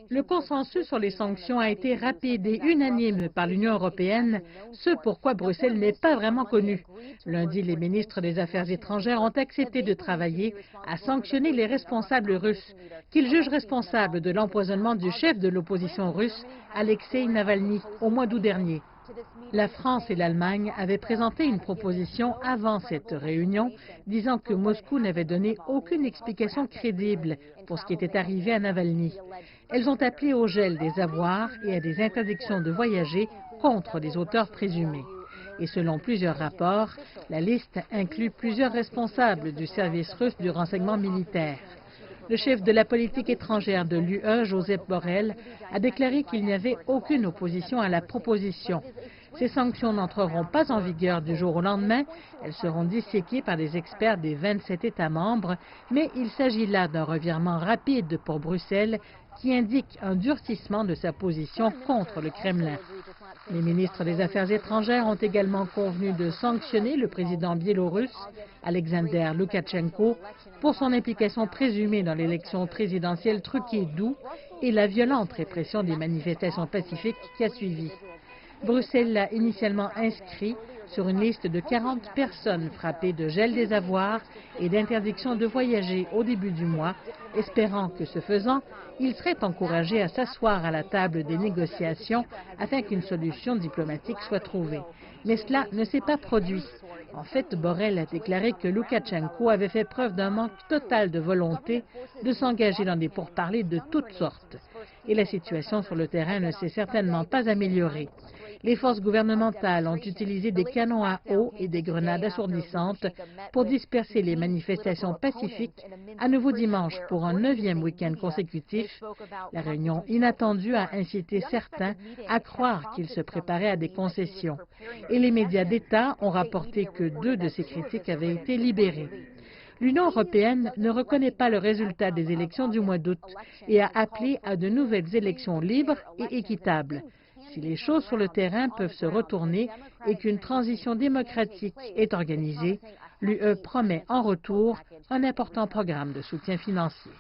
Le consensus sur les sanctions a été rapide et unanime par l'Union européenne, ce pourquoi Bruxelles n'est pas vraiment connu. Lundi, les ministres des Affaires étrangères ont accepté de travailler à sanctionner les responsables russes, qu'ils jugent responsables de l'empoisonnement du chef de l'opposition russe, Alexei Navalny, au mois d'août dernier. La France et l'Allemagne avaient présenté une proposition avant cette réunion, disant que Moscou n'avait donné aucune explication crédible pour ce qui était arrivé à Navalny. Elles ont appelé au gel des avoirs et à des interdictions de voyager contre les auteurs présumés. Et selon plusieurs rapports, la liste inclut plusieurs responsables du service russe du renseignement militaire. Le chef de la politique étrangère de l'UE, Josep Borrell, a déclaré qu'il n'y avait aucune opposition à la proposition. Ces sanctions n'entreront pas en vigueur du jour au lendemain. Elles seront disséquées par des experts des 27 États membres, mais il s'agit là d'un revirement rapide pour Bruxelles qui indique un durcissement de sa position contre le Kremlin. Les ministres des Affaires étrangères ont également convenu de sanctionner le président biélorusse, Alexander Loukachenko, pour son implication présumée dans l'élection présidentielle truquée d'août et la violente répression des manifestations pacifiques qui a suivi. Bruxelles l'a initialement inscrit sur une liste de 40 personnes frappées de gel des avoirs et d'interdiction de voyager au début du mois, espérant que, ce faisant, il serait encouragé à s'asseoir à la table des négociations afin qu'une solution diplomatique soit trouvée. Mais cela ne s'est pas produit. En fait, Borrell a déclaré que Loukachenko avait fait preuve d'un manque total de volonté de s'engager dans des pourparlers de toutes sortes. Et la situation sur le terrain ne s'est certainement pas améliorée. Les forces gouvernementales ont utilisé des canons à eau et des grenades assourdissantes pour disperser les manifestations pacifiques à nouveau dimanche pour un 9e week-end consécutif. La réunion inattendue a incité certains à croire qu'ils se préparaient à des concessions. Et les médias d'État ont rapporté que 2 de ces critiques avaient été libérés. L'Union européenne ne reconnaît pas le résultat des élections du mois d'août et a appelé à de nouvelles élections libres et équitables. Si les choses sur le terrain peuvent se retourner et qu'une transition démocratique est organisée, l'UE promet en retour un important programme de soutien financier.